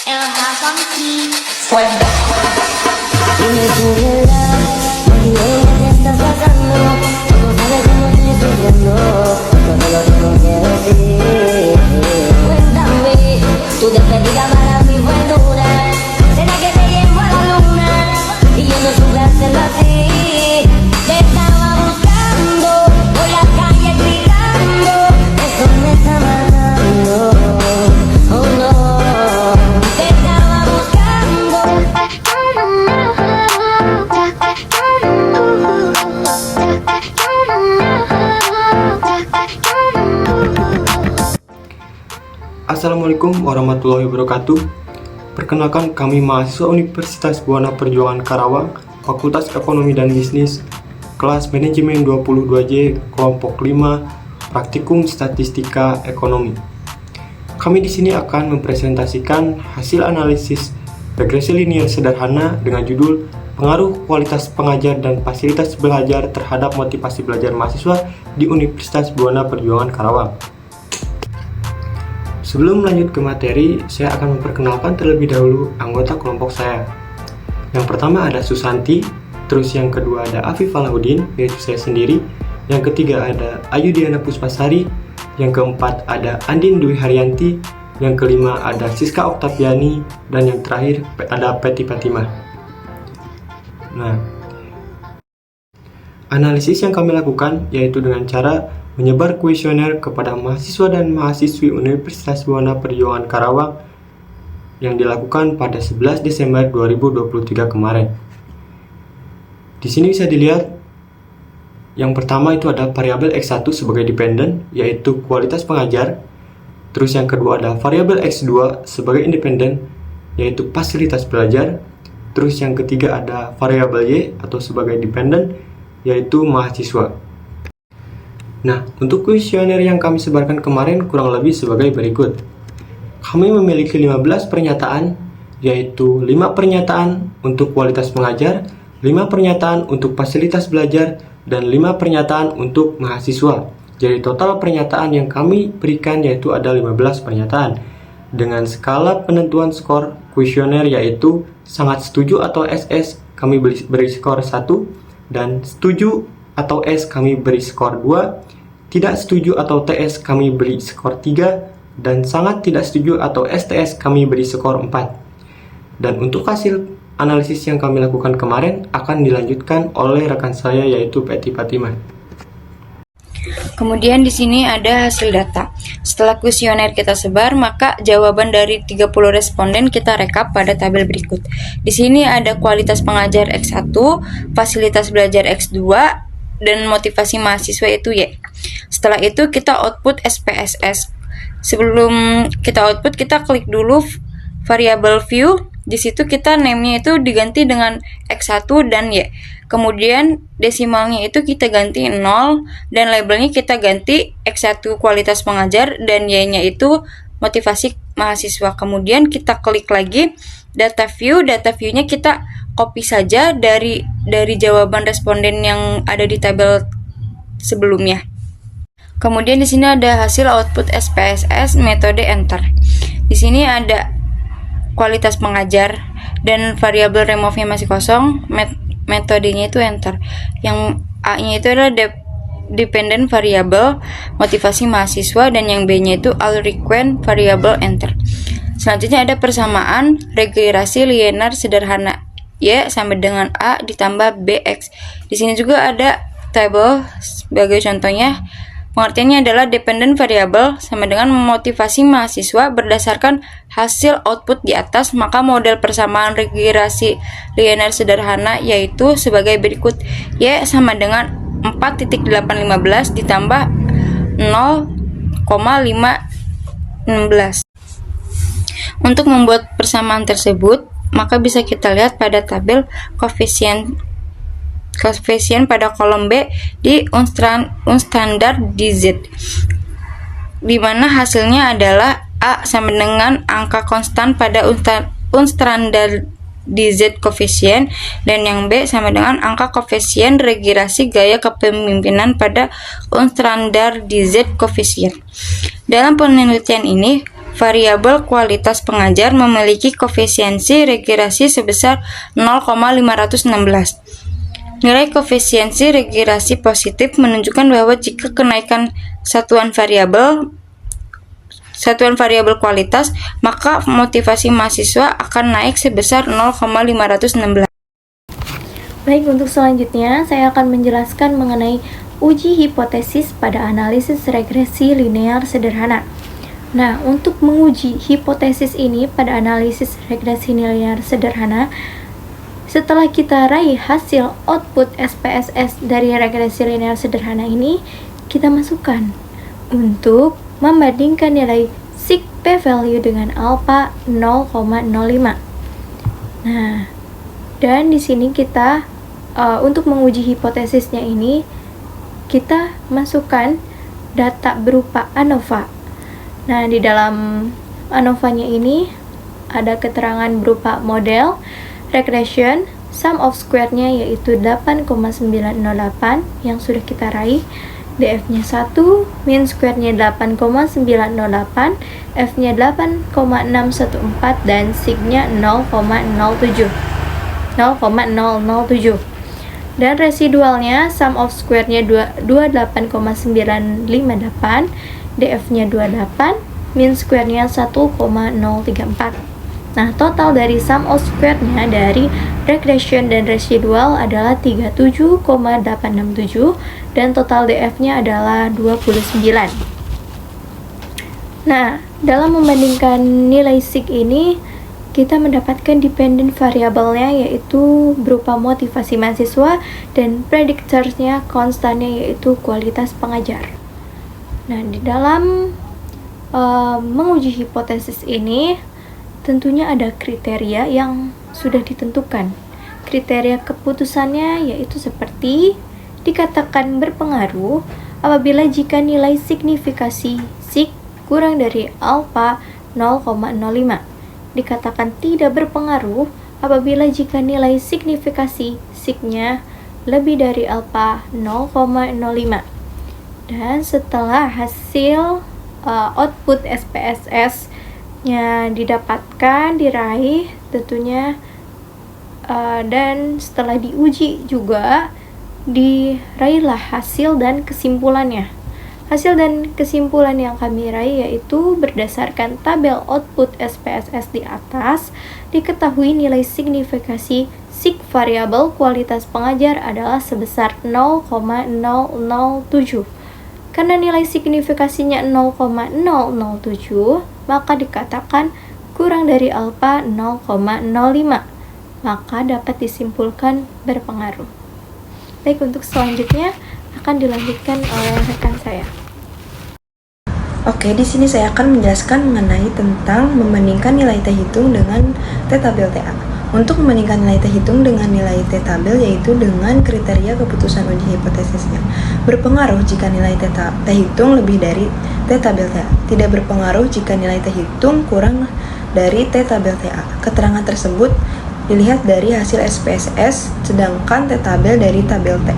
Elha Funky. Dime tú, ¿verdad? Porque ella te está sacando. Tú sabes cómo estoy sufriendo. Todo lo tengo que decir. Cuéntame, tu despedida para mí fue dura. ¿Será que te llevo a la luna? Y yo no supe hacerlo así. Te estaba buscando por la calle gritando. Eso me está matando. Oh no. Te estaba buscando. Assalamualaikum warahmatullahi wabarakatuh. Perkenalkan, kami mahasiswa Universitas Buana Perjuangan Karawang, Fakultas Ekonomi dan Bisnis, kelas Manajemen 22J, kelompok 5, Praktikum Statistika Ekonomi. Kami di sini akan mempresentasikan hasil analisis regresi linier sederhana dengan judul Pengaruh Kualitas Pengajar dan Fasilitas Belajar terhadap Motivasi Belajar Mahasiswa di Universitas Buana Perjuangan Karawang. Sebelum lanjut ke materi, saya akan memperkenalkan terlebih dahulu anggota kelompok saya. Yang pertama ada Susanti, terus yang kedua ada Afif Alahuddin, yaitu saya sendiri. Yang ketiga ada Ayu Diana Puspasari, yang keempat ada Andin Dwi Haryanti, yang kelima ada Siska Oktaviani, dan yang terakhir ada Peti Fatimah. Nah, analisis yang kami lakukan yaitu dengan cara menyebar kuesioner kepada mahasiswa dan mahasiswi Universitas Buana Perjuangan Karawang yang dilakukan pada 11 Desember 2023 kemarin. Di sini bisa dilihat yang pertama itu ada variabel X1 sebagai dependen, yaitu kualitas pengajar. Terus yang kedua ada variabel X2 sebagai independen, yaitu fasilitas belajar. Terus yang ketiga ada variabel Y atau sebagai dependen, yaitu mahasiswa. Nah, untuk kuesioner yang kami sebarkan kemarin kurang lebih sebagai berikut. Kami memiliki 15 pernyataan, yaitu 5 pernyataan untuk kualitas pengajar, 5 pernyataan untuk fasilitas belajar, dan 5 pernyataan untuk mahasiswa. Jadi total pernyataan yang kami berikan yaitu ada 15 pernyataan. Dengan skala penentuan skor kuesioner yaitu sangat setuju atau SS kami beri skor 1, dan setuju atau S kami beri skor 2, tidak setuju atau TS kami beri skor 3, dan sangat tidak setuju atau STS kami beri skor 4. Dan untuk hasil analisis yang kami lakukan kemarin akan dilanjutkan oleh rekan saya yaitu Peti Fatimah. Kemudian di sini ada hasil data. Setelah kuesioner kita sebar, maka jawaban dari 30 responden kita rekap pada tabel berikut. Di sini ada kualitas pengajar X1, fasilitas belajar X2, dan motivasi mahasiswa itu Y. Setelah itu kita output SPSS. Sebelum kita output, kita klik dulu variabel view. Di situ kita name-nya itu diganti dengan X1 dan Y. Kemudian desimalnya itu kita ganti 0 dan labelnya kita ganti X1 kualitas pengajar dan Y-nya itu motivasi mahasiswa. Kemudian kita klik lagi data view-nya kita copy saja dari jawaban responden yang ada di tabel sebelumnya. Kemudian di sini ada hasil output SPSS metode enter. Di sini ada kualitas pengajar dan variabel remove-nya masih kosong, metodenya itu enter. Yang A-nya itu adalah dependent variable motivasi mahasiswa dan yang B-nya itu all request variable enter. Selanjutnya ada persamaan regresi linear sederhana Y sama dengan A ditambah BX. Di sini juga ada tabel sebagai contohnya. Pengertiannya adalah dependent variable sama dengan motivasi mahasiswa berdasarkan hasil output di atas, maka model persamaan regresi linear sederhana yaitu sebagai berikut. Y sama dengan 4.815 ditambah 0,516. Untuk membuat persamaan tersebut, maka bisa kita lihat pada tabel koefisien pada kolom B di unstandard DZ, di mana hasilnya adalah A sama dengan angka konstan pada unstandard DZ koefisien dan yang B sama dengan angka koefisien regresi gaya kepemimpinan pada unstandard DZ koefisien. Dalam penelitian ini, variabel kualitas pengajar memiliki koefisiensi regresi sebesar 0,516. Nilai koefisiensi regresi positif menunjukkan bahwa jika kenaikan satuan variabel kualitas, maka motivasi mahasiswa akan naik sebesar 0,516. Baik, untuk selanjutnya saya akan menjelaskan mengenai uji hipotesis pada analisis regresi linear sederhana. Nah, untuk menguji hipotesis ini pada analisis regresi linear sederhana, setelah kita raih hasil output SPSS dari regresi linear sederhana ini, kita masukkan untuk membandingkan nilai sig p-value dengan alpha 0,05. Nah, dan di sini kita untuk menguji hipotesisnya ini, kita masukkan data berupa ANOVA. Nah, di dalam ANOVA-nya ini ada keterangan berupa model, regression, sum of square-nya yaitu 8,908 yang sudah kita raih, DF-nya 1, mean square-nya 8,908, F-nya 8,614, dan sig-nya 0,007. Dan residualnya sum of square-nya 28,958, DF-nya 28, mean square-nya 1,034. Nah, total dari sum of square-nya dari regression dan residual adalah 37,867 dan total DF-nya adalah 29. Nah, dalam membandingkan nilai sig ini, kita mendapatkan dependent variabelnya yaitu berupa motivasi mahasiswa dan predictorsnya konstannya yaitu kualitas pengajar. Nah, di dalam menguji hipotesis ini tentunya ada kriteria yang sudah ditentukan. Kriteria keputusannya yaitu seperti dikatakan berpengaruh apabila jika nilai signifikasi sig kurang dari alpha 0,05. Dikatakan tidak berpengaruh apabila jika nilai signifikasi sig-nya lebih dari alpha 0,05. Dan setelah hasil output SPSS-nya didapatkan, diraih tentunya, dan setelah diuji juga diraihlah hasil dan kesimpulannya. Hasil dan kesimpulan yang kami raih yaitu berdasarkan tabel output SPSS di atas, diketahui nilai signifikasi sig variabel kualitas pengajar adalah sebesar 0,007. Karena nilai signifikasinya 0,007, maka dikatakan kurang dari alpha 0,05, maka dapat disimpulkan berpengaruh. Baik, untuk selanjutnya akan dilanjutkan oleh rekan saya. Oke, di sini saya akan menjelaskan mengenai tentang membandingkan nilai T hitung dengan T tabel TA. Untuk membandingkan nilai T hitung dengan nilai T tabel yaitu dengan kriteria keputusan uji hipotesisnya. Berpengaruh jika nilai T hitung lebih dari T tabel TA. Tidak berpengaruh jika nilai T hitung kurang dari T tabel TA. Keterangan tersebut dilihat dari hasil SPSS sedangkan T tabel dari tabel T.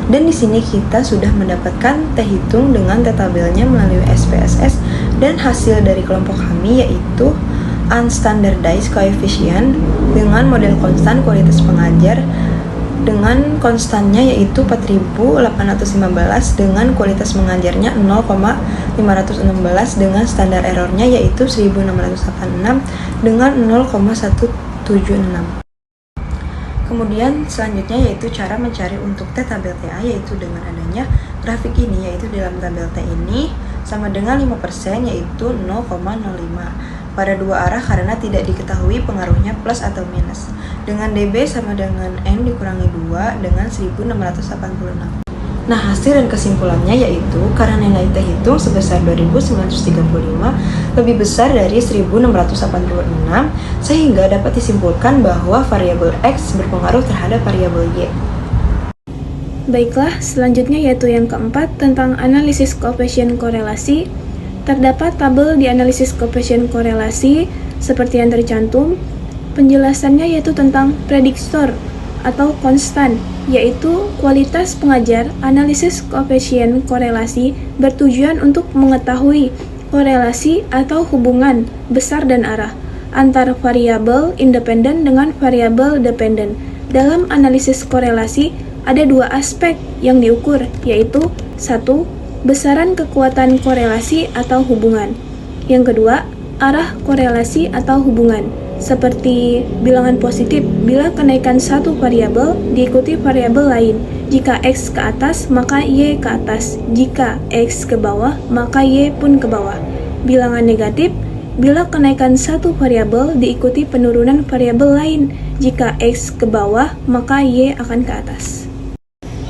Dan di sini kita sudah mendapatkan T hitung dengan T tabelnya melalui SPSS dan hasil dari kelompok kami yaitu unstandardized coefficient dengan model konstan kualitas pengajar dengan konstannya yaitu 4815 dengan kualitas mengajarnya 0,516 dengan standar errornya yaitu 1686 dengan 0,176. Kemudian selanjutnya yaitu cara mencari untuk T tabel TA yaitu dengan adanya grafik ini yaitu dalam tabel T ini sama dengan 5% yaitu 0,05 pada dua arah karena tidak diketahui pengaruhnya plus atau minus. Dengan dB sama dengan N dikurangi 2 dengan 1686. Nah, hasil dan kesimpulannya yaitu karena nilai T hitung sebesar 2935 lebih besar dari 1686 sehingga dapat disimpulkan bahwa variabel X berpengaruh terhadap variabel Y. Baiklah, selanjutnya yaitu yang keempat tentang analisis koefisien korelasi. Terdapat tabel di analisis koefisien korelasi seperti yang tercantum. Penjelasannya yaitu tentang prediktor atau konstan, yaitu kualitas pengajar. Analisis koefisien korelasi bertujuan untuk mengetahui korelasi atau hubungan besar dan arah antar variabel independen dengan variabel dependen. Dalam analisis korelasi, ada dua aspek yang diukur, yaitu 1. Besaran kekuatan korelasi atau hubungan. Yang kedua, arah korelasi atau hubungan. Seperti bilangan positif, bila kenaikan satu variabel diikuti variabel lain. Jika X ke atas, maka Y ke atas. Jika X ke bawah, maka Y pun ke bawah. Bilangan negatif, bila kenaikan satu variabel diikuti penurunan variabel lain. Jika X ke bawah, maka Y akan ke atas.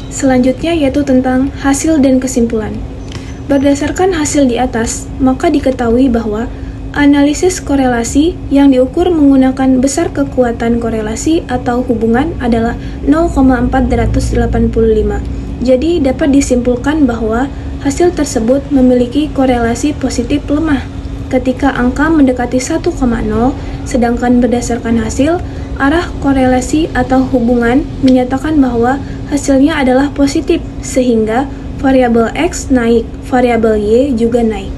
Selanjutnya yaitu tentang hasil dan kesimpulan. Berdasarkan hasil di atas, maka diketahui bahwa analisis korelasi yang diukur menggunakan besar kekuatan korelasi atau hubungan adalah 0,485. Jadi dapat disimpulkan bahwa hasil tersebut memiliki korelasi positif lemah ketika angka mendekati 1,0, sedangkan berdasarkan hasil, arah korelasi atau hubungan menyatakan bahwa hasilnya adalah positif, sehingga variabel X naik, variabel Y juga naik.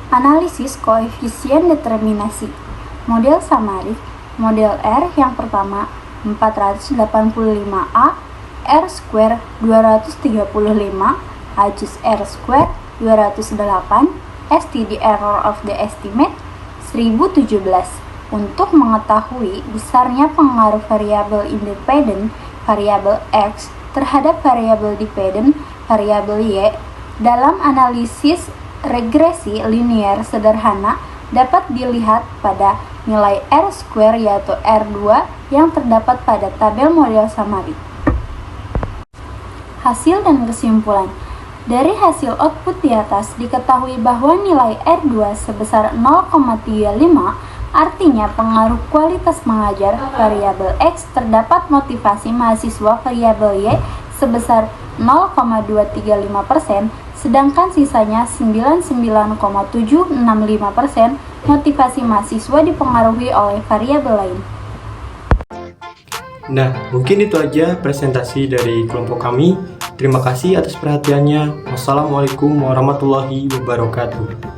Analisis koefisien determinasi. Model Samarik, model R yang pertama 485A, R square 235, H R square 208, STD error of the estimate 1017. Untuk mengetahui besarnya pengaruh variabel independen, variabel X, terhadap variabel dependen, variabel Y, dalam analisis regresi linear sederhana dapat dilihat pada nilai R square yaitu R2 yang terdapat pada tabel model Samarik. Hasil dan kesimpulan. Dari hasil output di atas diketahui bahwa nilai R2 sebesar 0,35, artinya pengaruh kualitas mengajar variabel X terdapat motivasi mahasiswa variabel Y sebesar 0,235%, sedangkan sisanya 99,765% motivasi mahasiswa dipengaruhi oleh variabel lain. Nah, mungkin itu aja presentasi dari kelompok kami. Terima kasih atas perhatiannya. Wassalamualaikum warahmatullahi wabarakatuh.